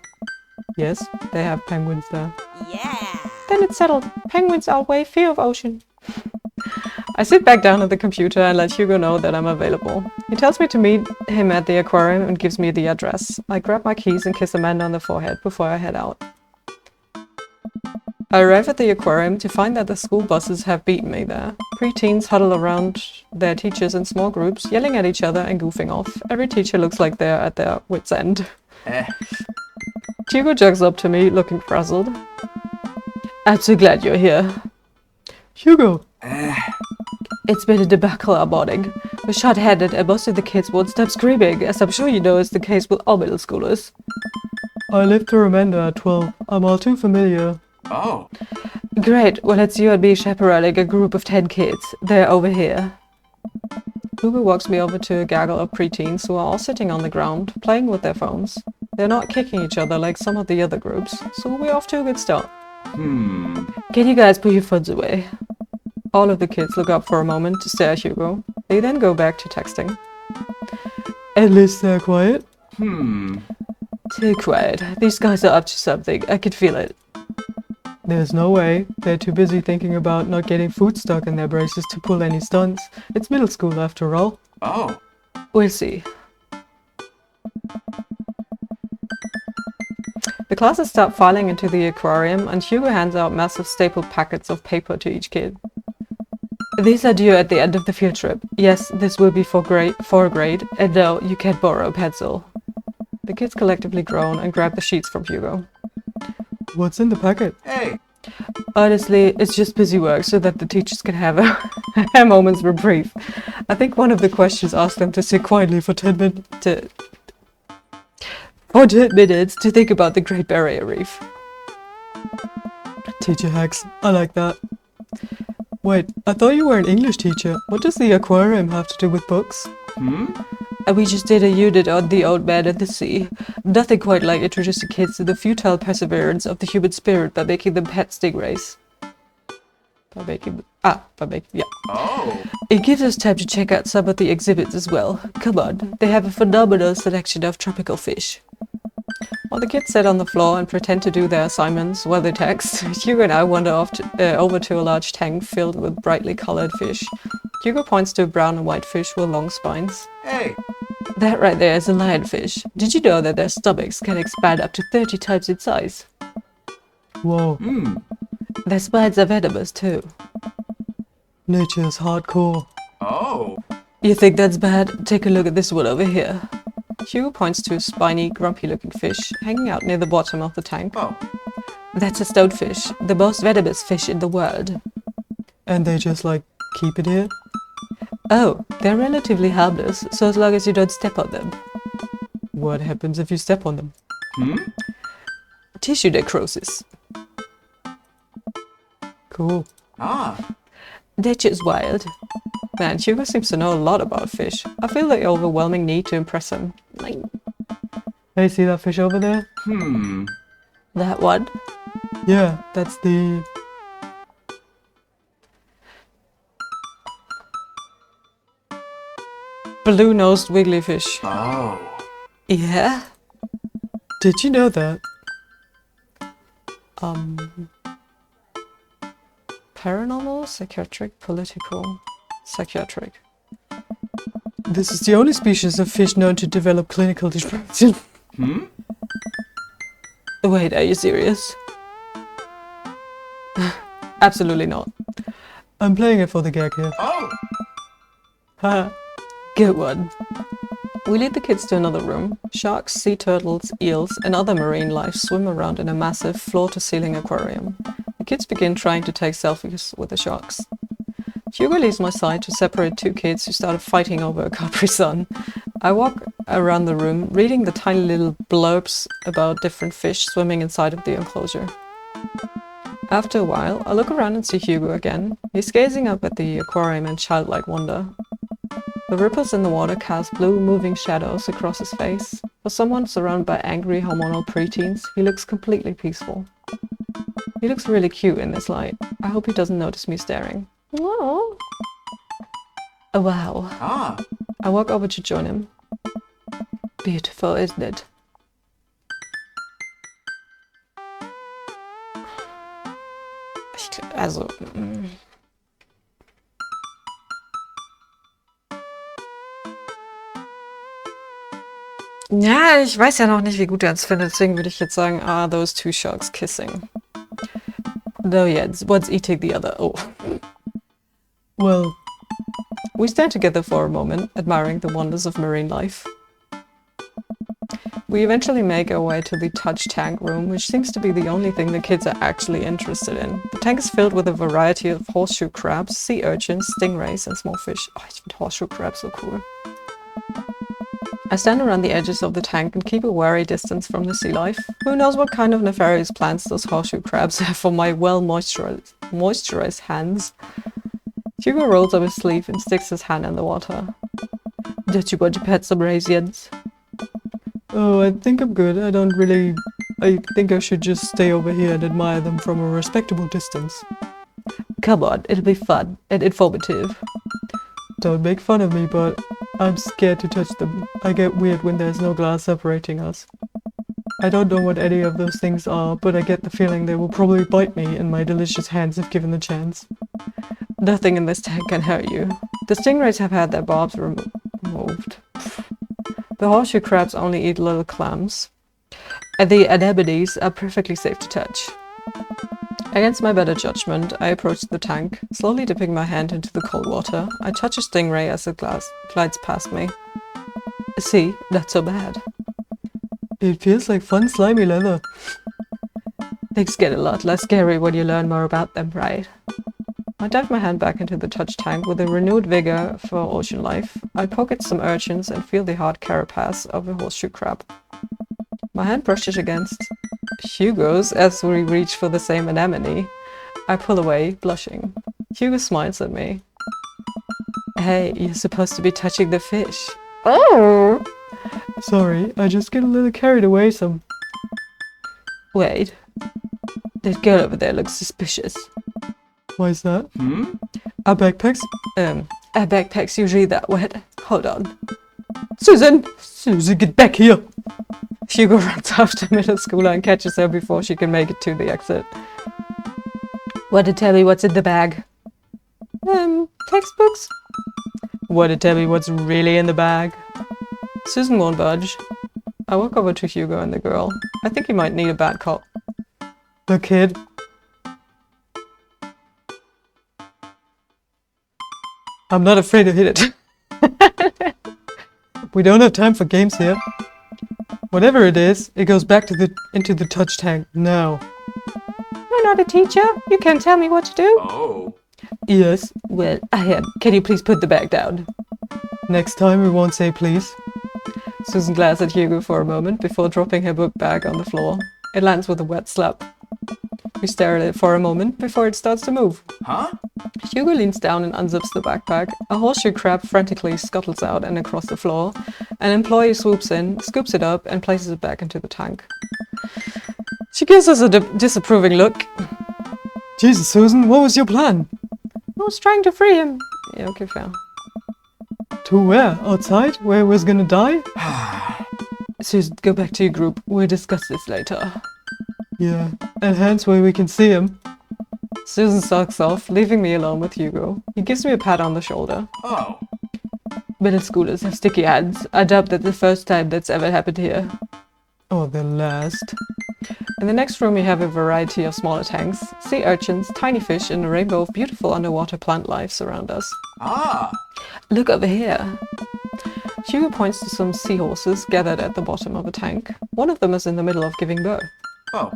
Yes, they have penguins there. yeah. Then it's settled. Penguins outweigh fear of ocean. I sit back down at the computer and let Hugo know that I'm available. He tells me to meet him at the aquarium and gives me the address. I grab my keys and kiss Amanda on the forehead before I head out. I arrive at the aquarium to find that the school buses have beaten me there. Pre-teens huddle around their teachers in small groups, yelling at each other and goofing off. Every teacher looks like they're at their wits' end. Hugo jogs up to me, looking frazzled. I'm so glad you're here. Hugo! It's been a debacle our morning. We're short-handed and most of the kids won't stop screaming, as I'm sure you know is the case with all middle schoolers. I lived through Amanda at 12. I'm all too familiar. Oh. Great, well it's you and me chaperoning a group of 10 kids. They're over here. Hugo walks me over to a gaggle of preteens who are all sitting on the ground, playing with their phones. They're not kicking each other like some of the other groups, so we're off to a good start. Can you guys put your phones away? All of the kids look up for a moment to stare at Hugo. They then go back to texting. At least they're quiet. Too quiet. These guys are up to something. I can feel it. There's no way. They're too busy thinking about not getting food stuck in their braces to pull any stunts. It's middle school after all. Oh. We'll see. The classes start filing into the aquarium and Hugo hands out massive stapled packets of paper to each kid. These are due at the end of the field trip. Yes, this will be for a grade, and no, you can't borrow a pencil. The kids collectively groan and grab the sheets from Hugo. What's in the packet? Hey. Honestly, it's just busy work so that the teachers can have a moment's reprieve. I think one of the questions asked them to sit quietly for 10 minutes to think about the Great Barrier Reef. Teacher hacks. I like that. Wait, I thought you were an English teacher. What does the aquarium have to do with books? And we just did a unit on the old man and the sea. Nothing quite like introducing kids to the futile perseverance of the human spirit by making them pet stingrays. Yeah. Oh. It gives us time to check out some of the exhibits as well. Come on, they have a phenomenal selection of tropical fish. While the kids sit on the floor and pretend to do their assignments while they text, Hugo and I wander off over to a large tank filled with brightly colored fish. Hugo points to a brown and white fish with long spines. Hey. That right there is a lionfish. Did you know that their stomachs can expand up to 30 times in size? Whoa. Their spines are venomous too. Nature's hardcore. Oh. You think that's bad? Take a look at this one over here. Hugo points to a spiny, grumpy-looking fish hanging out near the bottom of the tank. Oh. That's a stonefish, the most venomous fish in the world. And they just like keep it here? Oh, they're relatively harmless, so as long as you don't step on them. What happens if you step on them? Tissue necrosis. Cool. Ah. Nature's wild. Man, Hugo seems to know a lot about fish. I feel the overwhelming need to impress him. Hey, see that fish over there? That one? Yeah, that's the... Blue-nosed wiggly fish. Oh. Yeah? Did you know that? Paranormal, psychiatric, political, psychiatric. This is the only species of fish known to develop clinical depression. Wait, are you serious? Absolutely not. I'm playing it for the gag here. Oh. Ha! Good one. We lead the kids to another room. Sharks, sea turtles, eels, and other marine life swim around in a massive floor-to-ceiling aquarium. The kids begin trying to take selfies with the sharks. Hugo leaves my side to separate two kids who started fighting over a Capri Sun. I walk around the room, reading the tiny little blurbs about different fish swimming inside of the enclosure. After a while, I look around and see Hugo again. He's gazing up at the aquarium in childlike wonder. The ripples in the water cast blue, moving shadows across his face. For someone surrounded by angry, hormonal preteens, he looks completely peaceful. He looks really cute in this light. I hope he doesn't notice me staring. Oh, wow. Ah. I walk over to join him. Beautiful, isn't it? Also... Ja, ich weiß ja noch nicht, wie gut er es findet, deswegen würde ich jetzt sagen, those two sharks kissing. No yet, one's eating the other. Oh. Well, We stand together for a moment, admiring the wonders of marine life. We eventually make our way to the touch tank room, which seems to be the only thing the kids are actually interested in. The tank is filled with a variety of horseshoe crabs, sea urchins, stingrays, and small fish. Oh, I think horseshoe crabs are cool. I stand around the edges of the tank and keep a wary distance from the sea life. Who knows what kind of nefarious plans those horseshoe crabs have for my well-moisturized hands. Hugo rolls up his sleeve and sticks his hand in the water. Don't you want to pet some raisins? oh, I think I'm good. I think I should just stay over here and admire them from a respectable distance. Come on, it'll be fun and informative. Don't make fun of me, but I'm scared to touch them. I get weird when there's no glass separating us. I don't know what any of those things are, but I get the feeling they will probably bite me, and my delicious hands if given the chance. Nothing in this tank can hurt you. The stingrays have had their barbs removed. The horseshoe crabs only eat little clams. And the anemones are perfectly safe to touch. Against my better judgment, I approach the tank, slowly dipping my hand into the cold water. I touch a stingray as it glides past me. See, not so bad. It feels like fun slimy leather. Things get a lot less scary when you learn more about them, right? I dive my hand back into the touch tank with a renewed vigor for ocean life. I poke at some urchins and feel the hard carapace of a horseshoe crab. My hand brushes against Hugo's as we reach for the same anemone. I pull away, blushing. Hugo smiles at me. Hey, you're supposed to be touching the fish. Oh! Sorry, I just get a little carried away some. Wait. That girl over there looks suspicious. Why is that? Hmm? Our backpacks? Our backpack's usually that wet. Hold on. Susan! Susie, get back here! Hugo runs after middle schooler and catches her before she can make it to the exit. Want to tell me what's in the bag? Textbooks? Want to tell me what's really in the bag? Susan won't budge. I walk over to Hugo and the girl. I think he might need a bad cop. The kid. I'm not afraid to hit it. We don't have time for games here. Whatever it is, it goes back to into the touch tank now. You're not a teacher. You can't tell me what to do. Oh. Yes. Well, I am. Can you please put the bag down? Next time we won't say please. Susan glares at Hugo for a moment before dropping her book bag on the floor. It lands with a wet slap. We stare at it for a moment before it starts to move. Huh? Hugo leans down and unzips the backpack. A horseshoe crab frantically scuttles out and across the floor. An employee swoops in, scoops it up, and places it back into the tank. She gives us a disapproving look. Jesus, Susan, what was your plan? I was trying to free him. Yeah, okay, fair. To where? Outside? Where he was gonna die? Susan, go back to your group. We'll discuss this later. Yeah, and hence where we can see him. Susan sulks off, leaving me alone with Hugo. He gives me a pat on the shoulder. Oh. Middle schoolers have sticky hands. I doubt that's the first time that's ever happened here. Or the last. In the next room we have a variety of smaller tanks, sea urchins, tiny fish, and a rainbow of beautiful underwater plant life surround us. Ah. Look over here. Hugo points to some seahorses gathered at the bottom of a tank. One of them is in the middle of giving birth. Oh.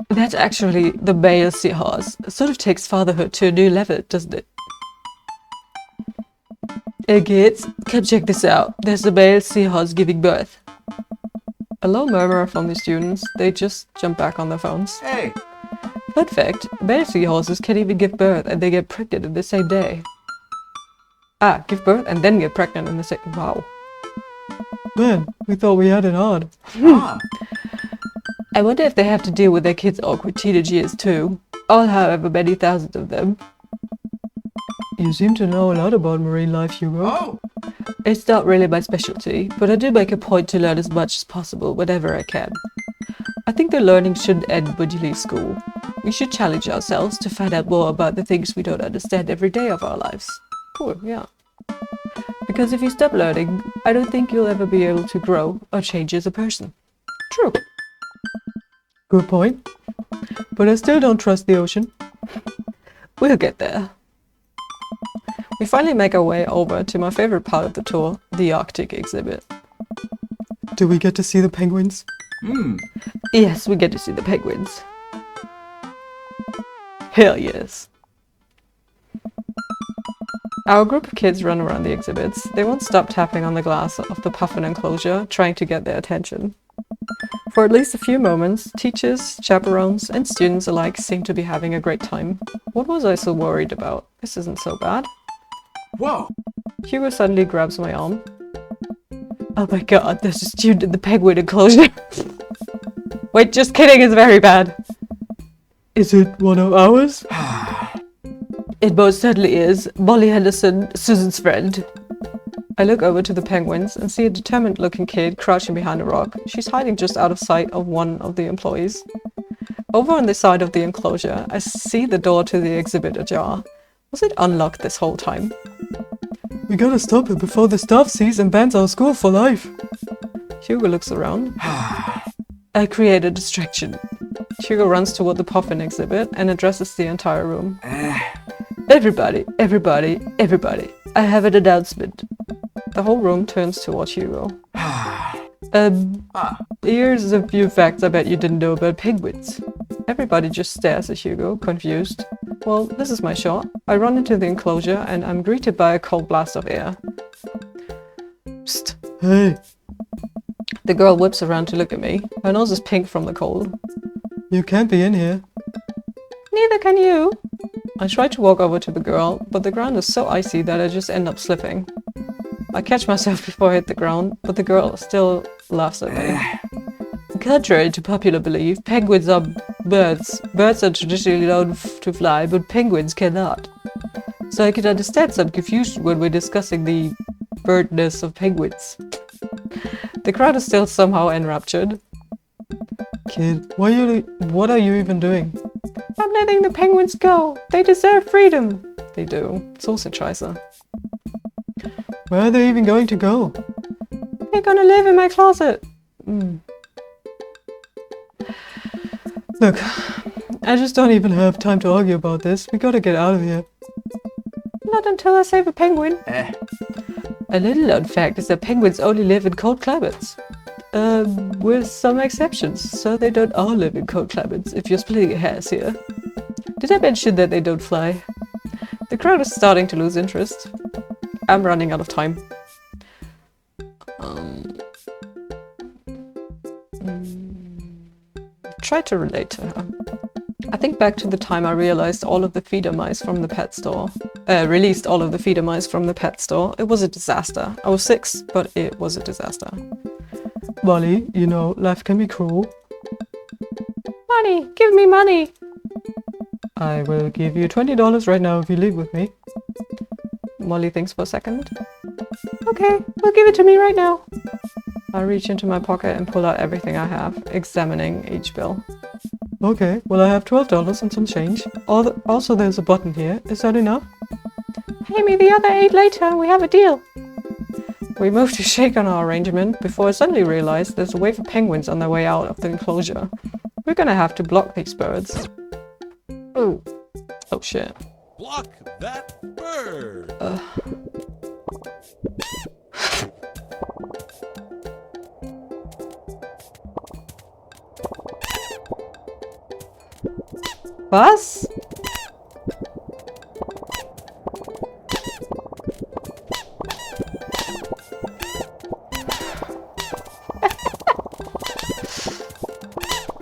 That's actually the male seahorse. It sort of takes fatherhood to a new level, doesn't it? Hey kids, come check this out. There's a male seahorse giving birth. A low murmur from the students. They just jump back on their phones. Hey. Fun fact, male seahorses can even give birth and they get pregnant in the same day. Ah, give birth and then get pregnant in the same... Wow. Man, we thought we had it hard. Ah. I wonder if they have to deal with their kids' awkward teenage years too. All however many thousands of them. You seem to know a lot about marine life, Hugo. Oh. It's not really my specialty, but I do make a point to learn as much as possible whenever I can. I think the learning shouldn't end when you leave school. We should challenge ourselves to find out more about the things we don't understand every day of our lives. Cool, yeah. Because if you stop learning, I don't think you'll ever be able to grow or change as a person. True. Good point. But I still don't trust the ocean. We'll get there. We finally make our way over to my favorite part of the tour, the Arctic exhibit. Do we get to see the penguins? Yes, we get to see the penguins. Hell yes. Our group of kids run around the exhibits. They won't stop tapping on the glass of the puffin enclosure, trying to get their attention. For at least a few moments, teachers, chaperones, and students alike seem to be having a great time. What was I so worried about? This isn't so bad. Whoa. Hugo suddenly grabs my arm. Oh my god, there's a student in the penguin enclosure. Wait, just kidding, it's very bad. Is it one of ours? It most certainly is. Molly Henderson, Susan's friend. I look over to the penguins and see a determined-looking kid crouching behind a rock. She's hiding just out of sight of one of the employees. Over on the side of the enclosure, I see the door to the exhibit ajar. Was it unlocked this whole time? We gotta stop it before the staff sees and bans our school for life. Hugo looks around. I create a distraction. Hugo runs toward the puffin exhibit and addresses the entire room. Everybody, everybody, everybody. I have an announcement. The whole room turns towards Hugo. Here's a few facts I bet you didn't know about penguins. Everybody just stares at Hugo, confused. Well, this is my shot. I run into the enclosure and I'm greeted by a cold blast of air. Psst. Hey, The girl whips around to look at me. Her nose is pink from the cold. you can't be in here. Neither can you. I try to walk over to the girl, but the ground is so icy that I just end up slipping. I catch myself before I hit the ground, but the girl still laughs at me. Contrary to popular belief, penguins are birds. Birds are traditionally known to fly, but penguins cannot. So I can understand some confusion when we're discussing the birdness of penguins. The crowd is still somehow enraptured. Kid, what are you even doing? I'm letting the penguins go. They deserve freedom. They do. It's also scheiße. Where are they even going to go? They're gonna live in my closet. Look, I just don't even have time to argue about this. We gotta get out of here. Not until I save a penguin. A little known fact is that penguins only live in cold climates. With some exceptions, so they don't all live in cold climates, if you're splitting hairs here. Did I mention that they don't fly? The crowd is starting to lose interest. I'm running out of time. Try to relate to her. I think back to the time I realized all of the feeder mice from the pet store. Released all of the feeder mice from the pet store. It was a disaster. I was 6, but it was a disaster. Molly, you know, life can be cruel. Money! Give me money! I will give you $20 right now if you leave with me. Molly thinks for a second. Okay, well give it to me right now. I reach into my pocket and pull out everything I have, examining each bill. Okay, well I have $12 and some change. Also there's a button here. Is that enough? Pay me the other 8 later, we have a deal. We moved to shake on our arrangement before I suddenly realized there's a wave of penguins on their way out of the enclosure. We're gonna have to block these birds. Oh. Oh shit. Block that bird. Was?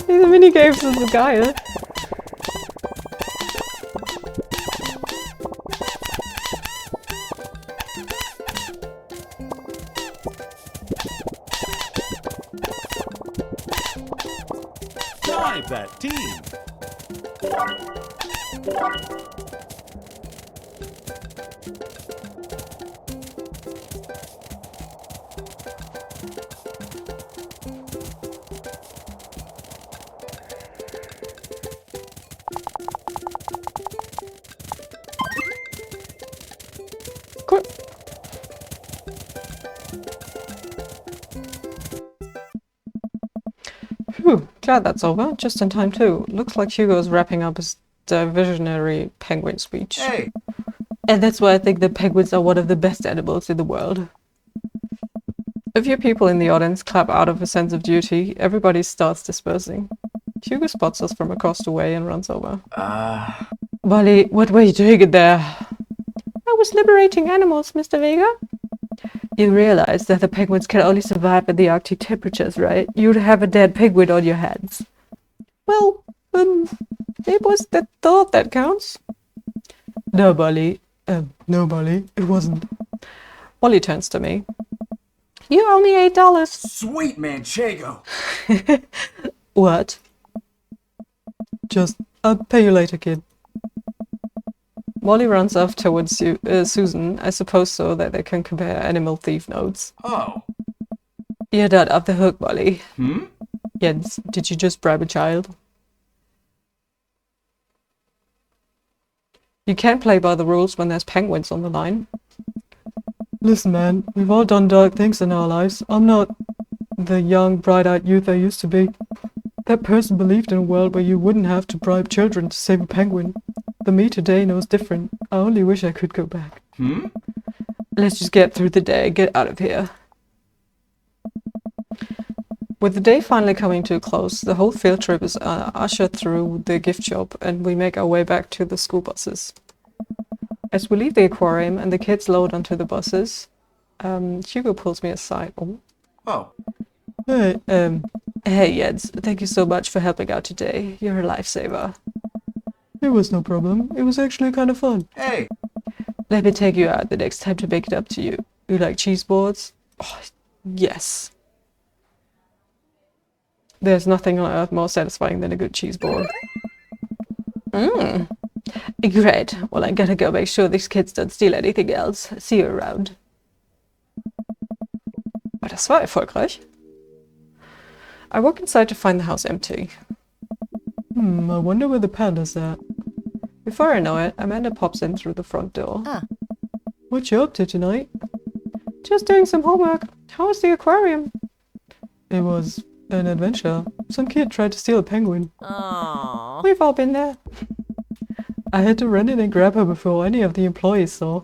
Diese Minigames sind so geil. Drive that team. Cool. Whew, glad that's over. Just in time too. Looks like Hugo's wrapping up his visionary penguin speech. Hey. And that's why I think that penguins are one of the best animals in the world. A few people in the audience clap out of a sense of duty. Everybody starts dispersing. Hugo spots us from across the way and runs over. Wally, what were you doing in there? I was liberating animals, Mr. Vega. You realize that the penguins can only survive at the Arctic temperatures, right? You'd have a dead penguin on your hands. Well, it was the thought that counts. No, Wally. No, Wally, it wasn't. Wally turns to me. You owe me $8. Sweet Manchego. What? Just, I'll pay you later, kid. Wally runs off towards Susan, I suppose so that they can compare animal thief notes. Oh. You're not off the hook, Wally. Jens, did you just bribe a child? You can't play by the rules when there's penguins on the line. Listen, man, we've all done dark things in our lives. I'm not the young, bright-eyed youth I used to be. That person believed in a world where you wouldn't have to bribe children to save a penguin. The me today knows different. I only wish I could go back. Let's just get through the day and get out of here. With the day finally coming to a close, the whole field trip is ushered through the gift shop and we make our way back to the school buses. As we leave the aquarium and the kids load onto the buses, Hugo pulls me aside. Oh. Hey, Hey Jens, thank you so much for helping out today. You're a lifesaver. it was no problem. It was actually kind of fun. Hey. Let me take you out the next time to make it up to you. You like cheese boards? Oh, yes. There's nothing on earth more satisfying than a good cheese board. Great. Well, I gotta go make sure these kids don't steal anything else. See you around. Oh, das war erfolgreich. I walk inside to find the house empty. I wonder where the panda's at. Before I know it, Amanda pops in through the front door. What you up to tonight? Just doing some homework. How was the aquarium? It was an adventure. Some kid tried to steal a penguin. We've all been there. I had to run in and grab her before any of the employees saw.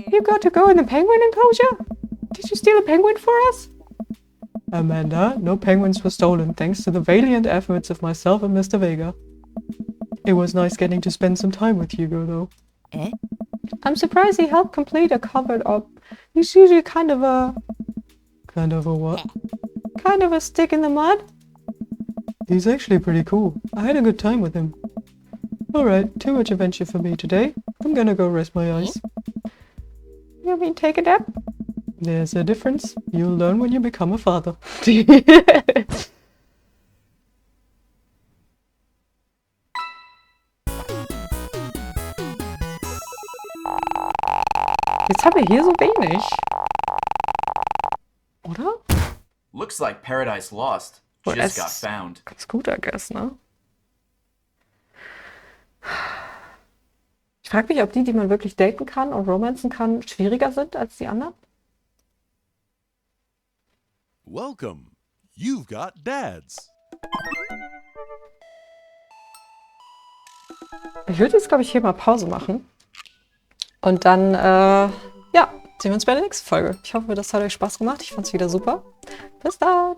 You got to go in the penguin enclosure? Did you steal a penguin for us? Amanda, no penguins were stolen thanks to the valiant efforts of myself and Mr. Vega. It was nice getting to spend some time with Hugo, though. I'm surprised he helped complete a covered up. He's usually kind of a what? kind of a stick in the mud. He's actually pretty cool. I had a good time with him. Alright, too much adventure for me today. I'm gonna go rest my eyes. You mean take a nap? There's a difference. You'll learn when you become a father. Jetzt haben wir hier so wenig. Oder? Looks like Paradise Lost Well, just got that's- found. Ganz gut, I guess, ne? Ich frage mich, ob die man wirklich daten kann und romanzen kann, schwieriger sind als die anderen. Welcome. You've got dads. Ich würde jetzt, glaube ich, hier mal Pause machen. Und dann, ja, sehen wir uns bei der nächsten Folge. Ich hoffe, das hat euch Spaß gemacht. Ich fand es wieder super. Bis dann!